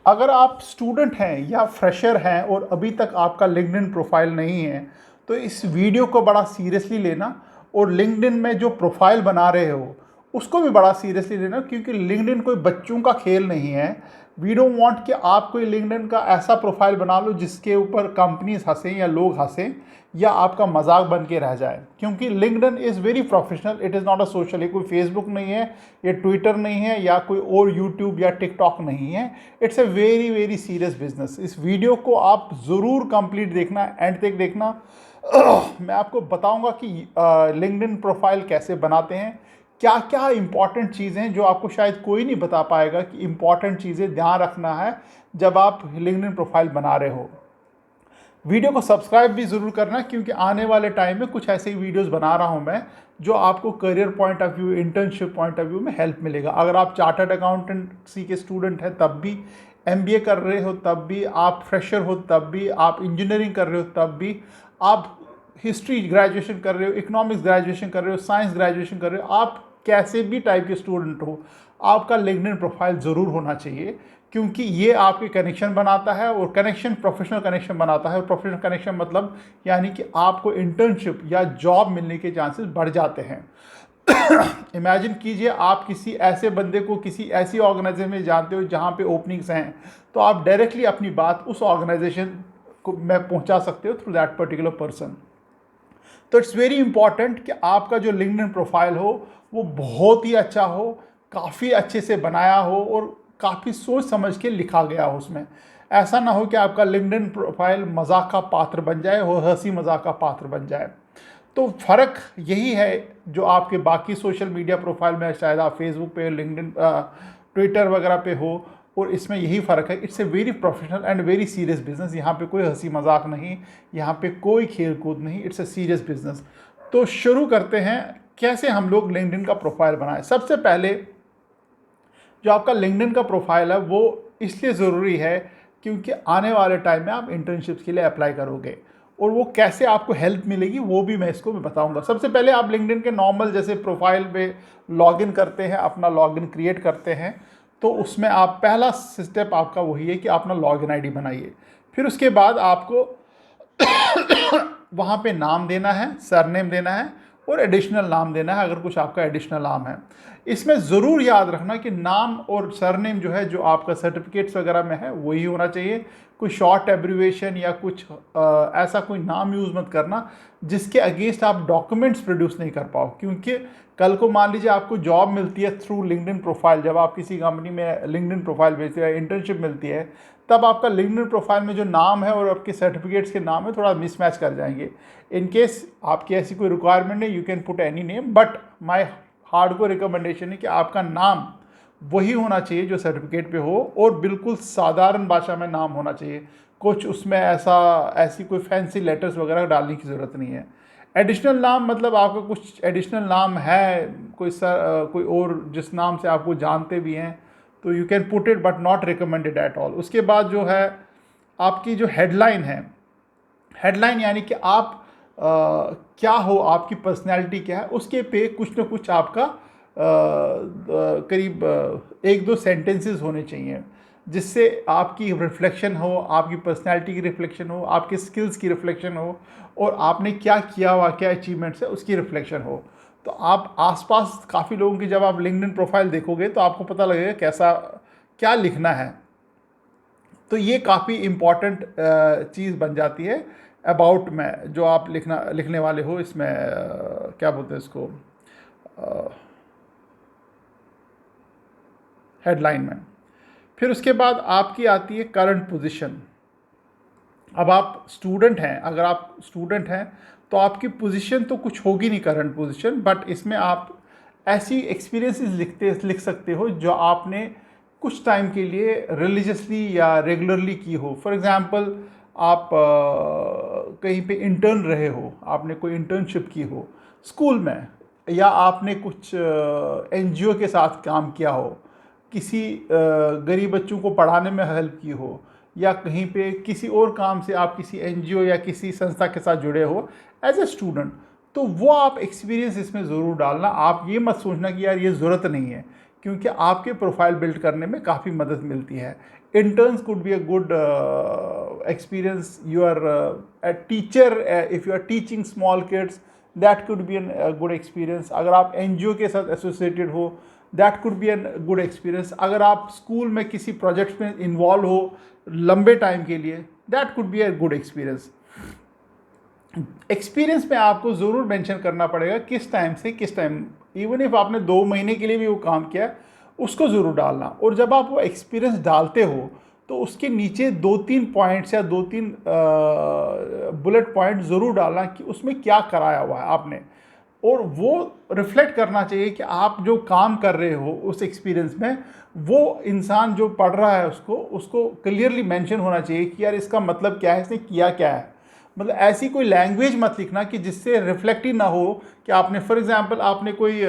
अगर आप स्टूडेंट हैं या फ्रेशर हैं और अभी तक आपका लिंक्डइन प्रोफाइल नहीं है, तो इस वीडियो को बड़ा सीरियसली लेना और लिंक्डइन में जो प्रोफाइल बना रहे हो उसको भी बड़ा सीरियसली लेना, क्योंकि लिंक्डइन कोई बच्चों का खेल नहीं है। वी डोंट वांट कि आप कोई लिंक्डइन का ऐसा प्रोफाइल बना लो जिसके ऊपर कंपनीज हंसें या लोग हंसें या आपका मजाक बन के रह जाए, क्योंकि LinkedIn is very professional, it is not a social. ये कोई फेसबुक नहीं है, ये ट्विटर नहीं है, या कोई और यूट्यूब या टिकटॉक नहीं है। It's a very very serious business. इस वीडियो को आप ज़रूर कंप्लीट देखना, एंड तक देखना। मैं आपको बताऊंगा कि लिंक्डइन प्रोफाइल कैसे बनाते हैं, क्या क्या इंपॉर्टेंट चीज़ें हैं जो आपको शायद कोई नहीं बता पाएगा कि इंपॉर्टेंट चीज़ें ध्यान रखना है जब आप लिंक्डइन प्रोफाइल बना रहे हो। वीडियो को सब्सक्राइब भी ज़रूर करना, क्योंकि आने वाले टाइम में कुछ ऐसे ही वीडियोस बना रहा हूं मैं जो आपको career point of view, internship point of view में हेल्प मिलेगा। अगर आप चार्टर्ड अकाउंटेंसी के स्टूडेंट हैं तब भी, एमबीए कर रहे हो तब भी, आप फ्रेशर हो तब भी, आप इंजीनियरिंग कर रहे हो तब भी, आप हिस्ट्री ग्रेजुएशन कर रहे हो, इकोनॉमिक्स ग्रेजुएशन कर रहे हो, साइंस ग्रेजुएशन कर रहे हो, आप कैसे भी टाइप के स्टूडेंट हो, आपका लिंक्डइन प्रोफाइल ज़रूर होना चाहिए, क्योंकि ये आपके कनेक्शन बनाता है और कनेक्शन प्रोफेशनल कनेक्शन बनाता है। और प्रोफेशनल कनेक्शन मतलब यानी कि आपको इंटर्नशिप या जॉब मिलने के चांसेस बढ़ जाते हैं। इमेजिन कीजिए आप किसी ऐसे बंदे को किसी ऐसी ऑर्गेनाइजेशन में जानते हो जहाँ पे ओपनिंग्स हैं, तो आप डायरेक्टली अपनी बात उस ऑर्गेनाइजेशन को में पहुँचा सकते हो थ्रू दैट पर्टिकुलर पर्सन। तो इट्स वेरी इंपॉर्टेंट कि आपका जो लिंक्डइन प्रोफाइल हो वो बहुत ही अच्छा हो, काफ़ी अच्छे से बनाया हो और काफ़ी सोच समझ के लिखा गया हो उसमें। ऐसा ना हो कि आपका लिंक्डइन प्रोफाइल मजाक का पात्र बन जाए और हंसी मजाक का पात्र बन जाए। तो फ़र्क यही है जो आपके बाकी सोशल मीडिया प्रोफाइल में, शायद आप फेसबुक पे, लिंक्डइन, ट्विटर वगैरह पे हो, और इसमें यही फ़र्क है। It's a very professional and very serious business. यहाँ पे कोई हंसी मजाक नहीं, यहाँ पे कोई खेल कूद नहीं, इट्स ए सीरियस बिजनेस। तो शुरू करते हैं कैसे हम लोग लिंक्डइन का प्रोफाइल बनाएं। सबसे पहले जो आपका लिंक्डइन का प्रोफाइल है वो इसलिए ज़रूरी है क्योंकि आने वाले टाइम में आप इंटर्नशिप्स के लिए अप्लाई करोगे, और वो कैसे आपको हेल्प मिलेगी वो भी मैं बताऊंगा। सबसे पहले आप लिंक्डइन के नॉर्मल जैसे प्रोफाइल पे लॉगिन करते हैं, अपना लॉगिन क्रिएट करते हैं, तो उसमें आप पहला स्टेप आपका वही है कि अपना लॉगिन आईडी बनाइए। फिर उसके बाद आपको वहाँ पे नाम देना है, सरनेम देना है और एडिशनल नाम देना है अगर कुछ आपका एडिशनल नाम है। इसमें ज़रूर याद रखना कि नाम और सरनेम जो है जो आपका सर्टिफिकेट्स वगैरह में है वही होना चाहिए। कोई शॉर्ट एब्रीवेशन या कुछ ऐसा कोई नाम यूज़ मत करना जिसके अगेंस्ट आप डॉक्यूमेंट्स प्रोड्यूस नहीं कर पाओ, क्योंकि कल को मान लीजिए आपको जॉब मिलती है थ्रू लिंक्डइन प्रोफाइल, जब आप किसी कंपनी में लिंक्डइन प्रोफाइल भेजते हैं, इंटर्नशिप मिलती है, तब आपका लिंक्डइन प्रोफाइल में जो नाम है और आपके सर्टिफिकेट्स के नाम है थोड़ा मिसमैच कर जाएंगे। इन केस आपकी ऐसी कोई रिक्वायरमेंट नहीं, you can put any name, but my hardcore recommendation है कि आपका नाम वही होना चाहिए जो सर्टिफिकेट पे हो, और बिल्कुल साधारण भाषा में नाम होना चाहिए। कुछ उसमें ऐसी कोई फैंसी लेटर्स वगैरह डालने की ज़रूरत नहीं है। एडिशनल नाम मतलब आपका कुछ एडिशनल नाम है, कोई और जिस नाम से आपको जानते भी हैं, तो you can put it, but not recommended at all. उसके बाद जो है आपकी जो हेडलाइन है, हेडलाइन यानी कि आप क्या हो, आपकी पर्सनैलिटी क्या है, उसके पे कुछ ना कुछ आपका करीब एक दो सेंटेंसेस होने चाहिए जिससे आपकी रिफ्लेक्शन हो, आपकी पर्सनैलिटी की रिफ्लेक्शन हो, आपके स्किल्स की रिफ्लेक्शन हो, और आपने क्या किया हुआ, क्या अचीवमेंट्स है उसकी रिफ्लेक्शन हो। तो आप आसपास काफ़ी लोगों की जब आप लिंक्डइन प्रोफाइल देखोगे तो आपको पता लगेगा कैसा क्या लिखना है। तो ये काफ़ी इम्पॉर्टेंट चीज़ बन जाती है अबाउट में, जो आप लिखने वाले हो इसमें, क्या बोलते हैं इसको, हेडलाइन में। फिर उसके बाद आपकी आती है करंट पोजीशन। अब आप स्टूडेंट हैं, अगर आप स्टूडेंट हैं तो आपकी पोजीशन तो कुछ होगी नहीं करंट पोजीशन, बट इसमें आप ऐसी एक्सपीरियंसेस लिख सकते हो जो आपने कुछ टाइम के लिए रिलीजियसली या रेगुलरली की हो। फॉर एग्जांपल आप कहीं पे इंटर्न रहे हो, आपने कोई इंटर्नशिप की हो स्कूल में, या आपने कुछ एनजीओ के साथ काम किया हो, किसी गरीब बच्चों को पढ़ाने में हेल्प की हो, या कहीं पे किसी और काम से आप किसी एनजीओ या किसी संस्था के साथ जुड़े हो एज ए स्टूडेंट, तो वो आप एक्सपीरियंस इसमें ज़रूर डालना। आप ये मत सोचना कि यार ये ज़रूरत नहीं है, क्योंकि आपके प्रोफाइल बिल्ड करने में काफ़ी मदद मिलती है। Interns could be a good experience. You are a teacher, if you are teaching small kids, that could be an good experience. अगर आप एनजीओ के साथ एसोसिएटेड हो, that could be an good experience. अगर आप स्कूल में किसी project में इन्वॉल्व हो लंबे टाइम के लिए, that could be a good experience. Experience में आपको ज़रूर मेंशन करना पड़ेगा किस टाइम से किस टाइम, इवन इफ आपने 2 महीने के लिए भी वो काम किया है, उसको ज़रूर डालना। और जब आप वो एक्सपीरियंस डालते हो तो उसके नीचे 2-3 पॉइंट्स या 2-3 बुलेट पॉइंट ज़रूर डालना कि उसमें क्या कराया हुआ है आपने, और वो रिफ्लेक्ट करना चाहिए कि आप जो काम कर रहे हो उस एक्सपीरियंस में, वो इंसान जो पढ़ रहा है उसको क्लियरली मेंशन होना चाहिए कि यार इसका मतलब क्या है, इसने किया क्या है। मतलब ऐसी कोई लैंग्वेज मत लिखना कि जिससे रिफ्लेक्ट ही ना हो कि आपने, फॉर एग्जांपल, आपने कोई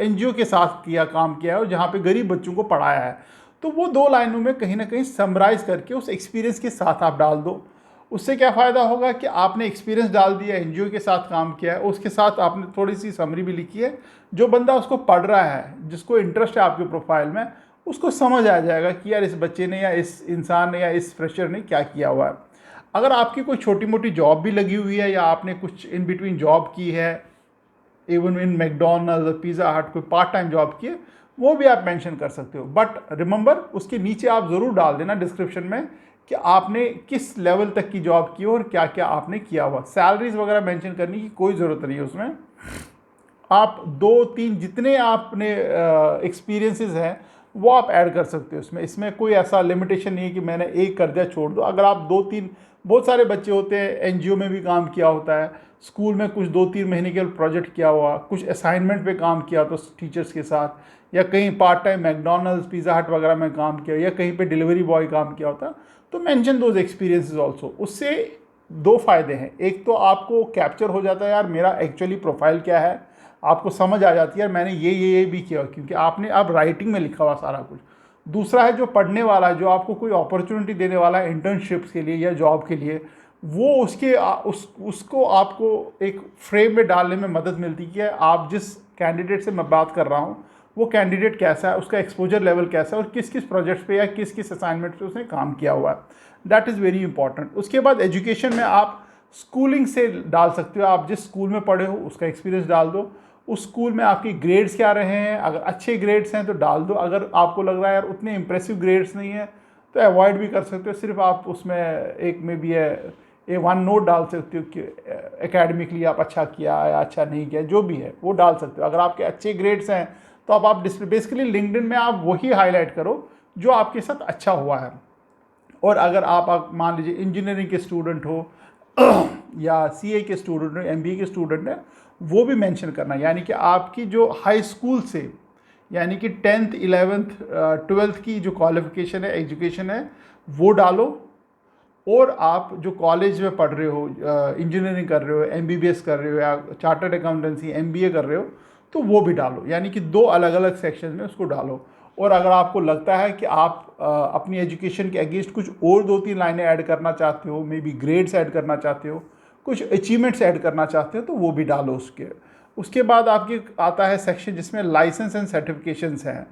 एनजीओ के साथ काम किया है और जहाँ पे गरीब बच्चों को पढ़ाया है, तो वो 2 लाइनों में कहीं ना कहीं समराइज करके उस एक्सपीरियंस के साथ आप डाल दो। उससे क्या फ़ायदा होगा कि आपने एक्सपीरियंस डाल दिया, एनजीओ के साथ काम किया है, उसके साथ आपने थोड़ी सी समरी भी लिखी है। जो बंदा उसको पढ़ रहा है, जिसको इंटरेस्ट है आपके प्रोफाइल में, उसको समझ आ जाएगा कि यार इस बच्चे ने या इस इंसान ने या इस फ्रेशर ने क्या किया हुआ है। अगर आपकी कोई छोटी मोटी जॉब भी लगी हुई है या आपने कुछ इन बिटवीन जॉब की है, इवन इन मैकडोनल्ड, पिज़्ज़ा हट, कोई पार्ट टाइम जॉब की है, वो भी आप मेंशन कर सकते हो। बट रिमेंबर, उसके नीचे आप ज़रूर डाल देना डिस्क्रिप्शन में कि आपने किस लेवल तक की जॉब की और क्या क्या आपने किया हुआ। सैलरीज वगैरह मेंशन करने की कोई ज़रूरत नहीं है उसमें। आप 2-3 जितने आपने एक्सपीरियंसेस हैं वो आप ऐड कर सकते हो इसमें कोई ऐसा लिमिटेशन नहीं है कि मैंने एक कर दिया छोड़ दो। अगर आप 2-3, बहुत सारे बच्चे होते हैं एनजीओ में भी काम किया होता है, स्कूल में कुछ 2-3 महीने के प्रोजेक्ट किया हुआ, कुछ असाइनमेंट पे काम किया तो टीचर्स के साथ, या कहीं पार्ट टाइम मैकडोनल्ड्स, पिज़्ज़ा हट वगैरह में काम किया, या कहीं पे डिलीवरी बॉय काम किया होता, तो मेंशन दोज एक्सपीरियंसेस ऑल्सो। उससे 2 फ़ायदे हैं। एक तो आपको कैप्चर हो जाता है यार मेरा एक्चुअली प्रोफाइल क्या है, आपको समझ आ जाती है यार मैंने ये भी किया, क्योंकि आपने अब राइटिंग में लिखा हुआ सारा कुछ। दूसरा है जो पढ़ने वाला है, जो आपको कोई अपॉर्चुनिटी देने वाला है इंटर्नशिप्स के लिए या जॉब के लिए, वो उसको आपको एक फ्रेम में डालने में मदद मिलती है। आप जिस कैंडिडेट से मैं बात कर रहा हूँ वो कैंडिडेट कैसा है, उसका एक्सपोजर लेवल कैसा है, और किस किस प्रोजेक्ट्स पे या किस किस असाइनमेंट पे उसने काम किया हुआ है। That is very important. उसके बाद एजुकेशन में आप स्कूलिंग से डाल सकते हो, आप जिस स्कूल में पढ़े हो उसका एक्सपीरियंस डाल दो। उस स्कूल में आपकी ग्रेड्स क्या रहे हैं, अगर अच्छे ग्रेड्स हैं तो डाल दो, अगर आपको लग रहा है यार उतने इंप्रेसिव ग्रेड्स नहीं है तो अवॉइड भी कर सकते हो। सिर्फ आप उसमें एक में भी है वन नोट डाल सकते हो कि एकेडमिकली आप अच्छा किया या अच्छा नहीं किया, जो भी है वो डाल सकते हो। अगर आपके अच्छे ग्रेड्स हैं तो आप बेसिकली लिंक्डइन में आप वही हाईलाइट करो जो आपके साथ अच्छा हुआ है। और अगर आप मान लीजिए इंजीनियरिंग के स्टूडेंट हो या सीए के स्टूडेंट हो, एमबीए के स्टूडेंट है, वो भी मेंशन करना। यानी कि आपकी जो हाई स्कूल से, यानी कि 10th 11th 12th की जो क्वालिफिकेशन है, एजुकेशन है, वो डालो। और आप जो कॉलेज में पढ़ रहे हो, इंजीनियरिंग कर रहे हो, एमबीबीएस कर रहे हो, या चार्टर्ड अकाउंटेंसी एमबीए कर रहे हो, तो वो भी डालो। यानी कि 2 अलग अलग सेक्शन में उसको डालो। और अगर आपको लगता है कि आप अपनी एजुकेशन के अगेंस्ट कुछ और 2-3 लाइनें ऐड करना चाहते हो, मे बी ग्रेड्स ऐड करना चाहते हो, कुछ अचीवमेंट्स ऐड करना चाहते हो, तो वो भी डालो उसके बाद आपके आता है सेक्शन जिसमें लाइसेंस एंड सर्टिफिकेशंस हैं।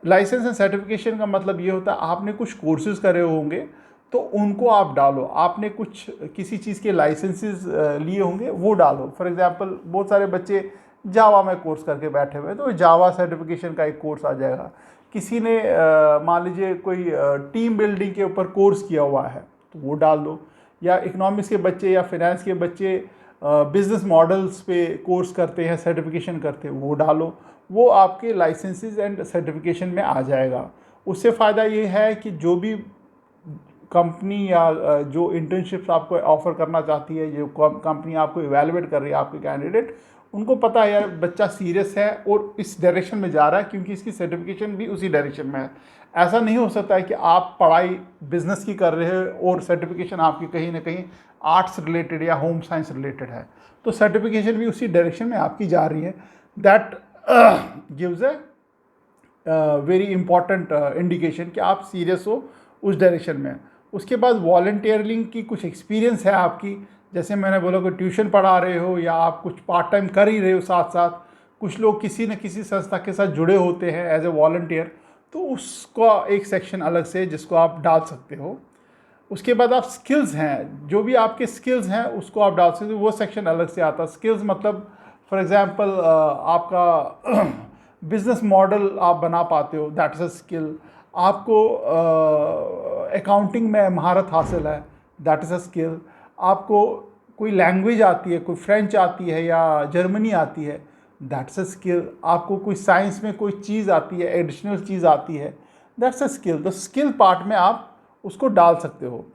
लाइसेंस एंड सर्टिफिकेशन का मतलब ये होता है आपने कुछ कोर्सेज करे होंगे तो उनको आप डालो, आपने कुछ किसी चीज़ के लाइसेंसेस लिए होंगे वो डालो। फॉर एग्जांपल बहुत सारे बच्चे जावा में कोर्स करके बैठे हुए हैं तो जावा सर्टिफिकेशन का एक कोर्स आ जाएगा। किसी ने मान लीजिए कोई टीम बिल्डिंग के ऊपर कोर्स किया हुआ है तो वो डाल दो। या इकोनॉमिक्स के बच्चे या फिनेंस के बच्चे बिजनेस मॉडल्स पे कोर्स करते हैं, सर्टिफिकेशन करते हैं, वो डालो। वो आपके लाइसेंसेस एंड सर्टिफिकेशन में आ जाएगा। उससे फ़ायदा ये है कि जो भी कंपनी या जो इंटर्नशिप्स आपको ऑफ़र करना चाहती है, जो कंपनी आपको इवैल्यूएट कर रही है आपके कैंडिडेट, उनको पता है यार बच्चा सीरियस है और इस डायरेक्शन में जा रहा है, क्योंकि इसकी सर्टिफिकेशन भी उसी डायरेक्शन में है। ऐसा नहीं हो सकता है कि आप पढ़ाई बिजनेस की कर रहे हो और सर्टिफिकेशन आपकी कहीं ना कहीं आर्ट्स रिलेटेड या होम साइंस रिलेटेड है, तो सर्टिफिकेशन भी उसी डायरेक्शन में आपकी जा रही है। That gives a very important indication कि आप सीरियस हो उस डायरेक्शन में। उसके बाद वॉलंटियरिंग की कुछ एक्सपीरियंस है आपकी, जैसे मैंने बोला कि ट्यूशन पढ़ा रहे हो या आप कुछ पार्ट टाइम कर ही रहे हो साथ साथ, कुछ लोग किसी न किसी संस्था के साथ जुड़े होते हैं एज ए वॉलंटियर, तो उसका एक सेक्शन अलग से जिसको आप डाल सकते हो। उसके बाद आप स्किल्स हैं, जो भी आपके स्किल्स हैं उसको आप डाल सकते हो, वो सेक्शन अलग से आता है। स्किल्स मतलब फॉर एग्जांपल आपका बिजनेस मॉडल आप बना पाते हो, दैट इज़ अ स्किल। आपको अकाउंटिंग में महारत हासिल है, दैट इज़ अ स्किल। आपको कोई लैंग्वेज आती है, कोई फ्रेंच आती है या जर्मनी आती है, दैट्स अ स्किल। आपको कोई साइंस में कोई चीज़ आती है, एडिशनल चीज़ आती है, that's a skill. The skill part में आप उसको डाल सकते हो।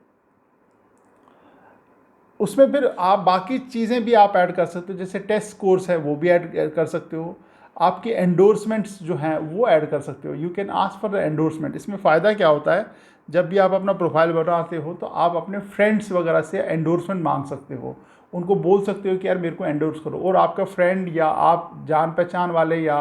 उसमें फिर आप बाकी चीज़ें भी आप ऐड कर सकते हो, जैसे टेस्ट स्कोर्स है वो भी ऐड कर सकते हो। आपके एंडोर्समेंट्स जो हैं वो ऐड कर सकते हो। You can ask for the endorsement. इसमें फ़ायदा क्या होता है, जब भी आप अपना प्रोफाइल बनाते हो तो आप अपने फ्रेंड्स वगैरह से एंडोर्समेंट मांग सकते हो। उनको बोल सकते हो कि यार मेरे को एंडोर्स करो, और आपका फ्रेंड या आप जान पहचान वाले या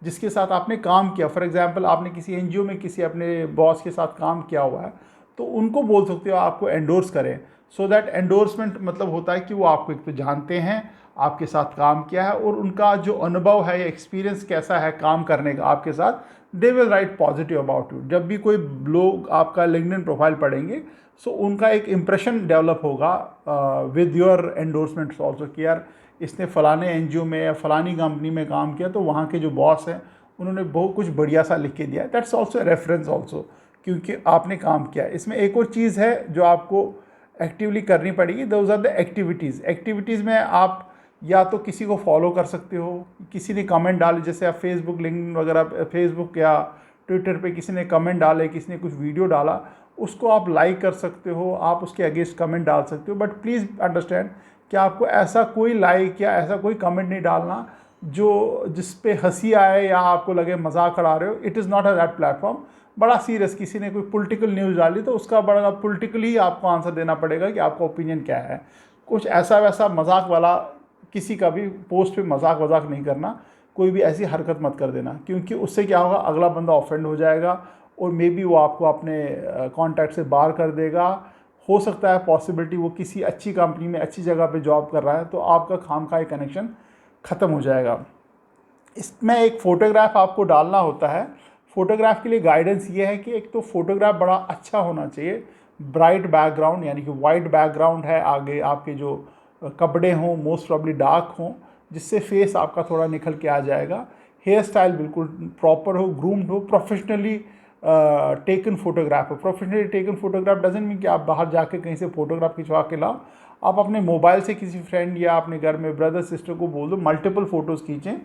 जिसके साथ आपने काम किया, फॉर एग्जांपल आपने किसी एनजीओ में किसी अपने बॉस के साथ काम किया हुआ है, तो उनको बोल सकते हो आपको एंडोर्स करें। सो दैट एंडोर्समेंट मतलब होता है कि वो आपको एक तो जानते हैं, आपके साथ काम किया है, और उनका जो अनुभव है या एक्सपीरियंस कैसा है काम करने का आपके साथ, they will write positive about you. जब भी कोई लोग आपका लिंक्डइन प्रोफाइल पढ़ेंगे, सो उनका एक इम्प्रेशन डेवलप होगा विद योर एंडोर्समेंट्स ऑल्सो, कि यार इसने फ़लाने एनजीओ में या फ़लानी कंपनी में काम किया, तो वहाँ के जो बॉस हैं उन्होंने बहुत कुछ बढ़िया सा लिख के दिया। दैट्स ऑल्सो रेफरेंस ऑल्सो, क्योंकि आपने काम किया। इसमें एक और चीज़ है जो आपको एक्टिवली करनी पड़ेगी, those are the activities. Activities में आप या तो किसी को फॉलो कर सकते हो, किसी ने कमेंट डाले, जैसे आप फेसबुक लिंक्डइन वगैरह, फेसबुक या ट्विटर पे किसी ने कमेंट डाले, किसी ने कुछ वीडियो डाला, उसको आप लाइक कर सकते हो, आप उसके अगेंस्ट कमेंट डाल सकते हो। बट प्लीज़ अंडरस्टैंड कि आपको ऐसा कोई लाइक या ऐसा कोई कमेंट नहीं डालना जो जिस पे हंसी आए या आपको लगे मजाक उड़ा रहे हो। It is not a that platform. बड़ा सीरियस किसी ने कोई पॉलिटिकल न्यूज़ डाली तो उसका बड़ा पॉलिटिकली आपको आंसर देना पड़ेगा कि आपका ओपिनियन क्या है। कुछ ऐसा वैसा मजाक वाला किसी का भी पोस्ट पे मजाक वजाक नहीं करना, कोई भी ऐसी हरकत मत कर देना, क्योंकि उससे क्या होगा, अगला बंदा ऑफेंड हो जाएगा और मे बी वो आपको अपने कॉन्टैक्ट से बाहर कर देगा। हो सकता है पॉसिबिलिटी वो किसी अच्छी कंपनी में अच्छी जगह पे जॉब कर रहा है, तो आपका खामखा कनेक्शन ख़त्म हो जाएगा। इसमें एक फ़ोटोग्राफ आपको डालना होता है। फ़ोटोग्राफ के लिए गाइडेंस ये है कि एक तो फ़ोटोग्राफ बड़ा अच्छा होना चाहिए, ब्राइट बैकग्राउंड, यानी कि वाइट बैकग्राउंड है, आगे आपके जो कपड़े हों मोस्ट प्रॉब्ली डार्क हों, जिससे फेस आपका थोड़ा निकल के आ जाएगा। हेयर स्टाइल बिल्कुल प्रॉपर हो, ग्रूम्ड हो, प्रोफेशनली टेकन फोटोग्राफ हो। Professionally taken photograph doesn't mean कि आप बाहर जाके कहीं से फ़ोटोग्राफ खिंचवा के लाओ। आप अपने मोबाइल से किसी फ्रेंड या अपने घर में ब्रदर सिस्टर को बोल दो मल्टीपल फ़ोटोज़ खींचें,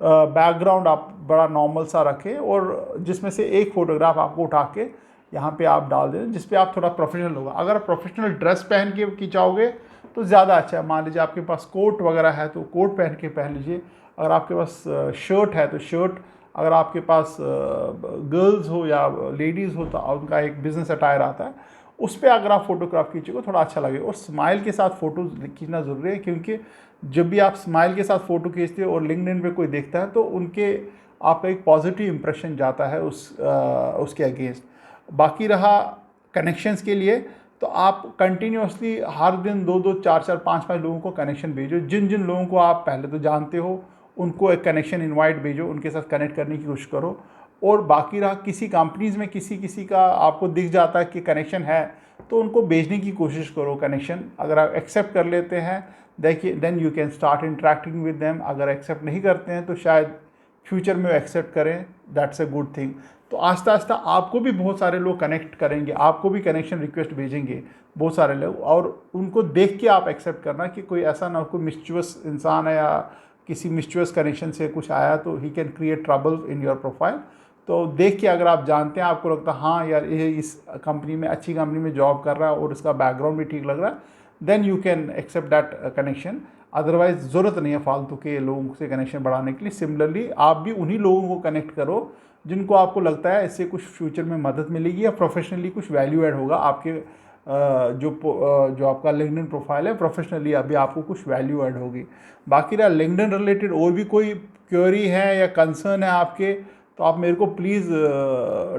बैकग्राउंड आप बड़ा नॉर्मल सा रखें, और जिसमें से एक फ़ोटोग्राफ आपको उठा के यहाँ पे आप डाल दें जिस पे आप थोड़ा प्रोफेशनल होगा। अगर आप प्रोफेशनल ड्रेस पहन के खिंचाओगे तो ज़्यादा अच्छा है। मान लीजिए आपके पास कोट वगैरह है तो कोट पहन के पहन लीजिए, अगर आपके पास शर्ट है तो शर्ट, अगर आपके पास गर्ल्स हो या लेडीज़ हो तो उनका एक बिज़नेस अटायर आता है, उस पर अगर आप फोटोग्राफ खींचोगे थोड़ा अच्छा लगेगा। और स्माइल के साथ फ़ोटो खींचना ज़रूरी है, क्योंकि जब भी आप स्माइल के साथ फ़ोटो खींचते हो और लिंक्डइन पे कोई देखता है तो उनके आपका एक पॉजिटिव इंप्रेशन जाता है उसके अगेंस्ट। बाकी रहा कनेक्शंस के लिए, तो आप कंटिन्यूसली हर दिन 2-2, 4-4, 5-5 लोगों को कनेक्शन भेजो। जिन जिन लोगों को आप पहले तो जानते हो उनको एक कनेक्शन इनवाइट भेजो, उनके साथ कनेक्ट करने की कोशिश करो। और बाकी रहा किसी कंपनीज़ में किसी किसी का आपको दिख जाता है कि कनेक्शन है, तो उनको भेजने की कोशिश करो कनेक्शन। अगर आप एक्सेप्ट कर लेते हैं देखिए then you can start interacting with them. अगर एक्सेप्ट नहीं करते हैं तो शायद फ्यूचर में एक्सेप्ट करें, दैट्स अ गुड थिंग। तो आस्ता आस्ता आपको भी बहुत सारे लोग कनेक्ट करेंगे, आपको भी कनेक्शन रिक्वेस्ट भेजेंगे बहुत सारे लोग, और उनको देख के आप एक्सेप्ट करना कि कोई ऐसा ना कोई मिस्चुअस इंसान है या किसी मिस्चुअस कनेक्शन से कुछ आया तो he can create trouble in your profile. तो देख के अगर आप जानते हैं, आपको लगता है हाँ यार ये इस कंपनी में अच्छी कंपनी में जॉब कर रहा है और इसका बैकग्राउंड भी ठीक लग रहा है, then you can accept that connection. Otherwise ज़रूरत नहीं है फालतू के लोगों से कनेक्शन बढ़ाने के लिए। सिमिलरली आप भी उन्हीं लोगों को कनेक्ट करो जिनको आपको लगता है इससे कुछ फ्यूचर में मदद मिलेगी या प्रोफेशनली कुछ वैल्यू ऐड होगा। आपके जो आपका लिंक्डइन प्रोफाइल है प्रोफेशनली अभी आपको कुछ वैल्यू ऐड होगी। बाकी रहा लिंक्डइन रिलेटेड और भी कोई क्वेरी है या कंसर्न है आपके, तो आप मेरे को प्लीज़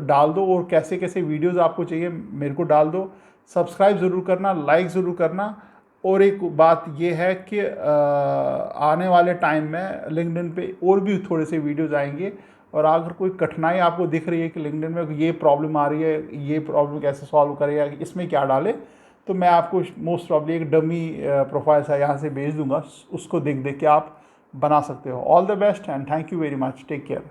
डाल दो, और कैसे कैसे वीडियोस आपको चाहिए मेरे को डाल दो। सब्सक्राइब ज़रूर करना, लाइक ज़रूर करना, और एक बात ये है कि आने वाले टाइम में लिंक्डइन पे और भी थोड़े से वीडियोज़ आएंगे, और अगर कोई कठिनाई आपको दिख रही है कि लिंक्डइन में ये प्रॉब्लम आ रही है, ये प्रॉब्लम कैसे सॉल्व करें या इसमें क्या डालें, तो मैं आपको मोस्ट प्रॉब्ली एक डमी प्रोफाइल सा यहाँ से भेज दूंगा, उसको देख देख के आप बना सकते हो। All the best and thank you very much, take care.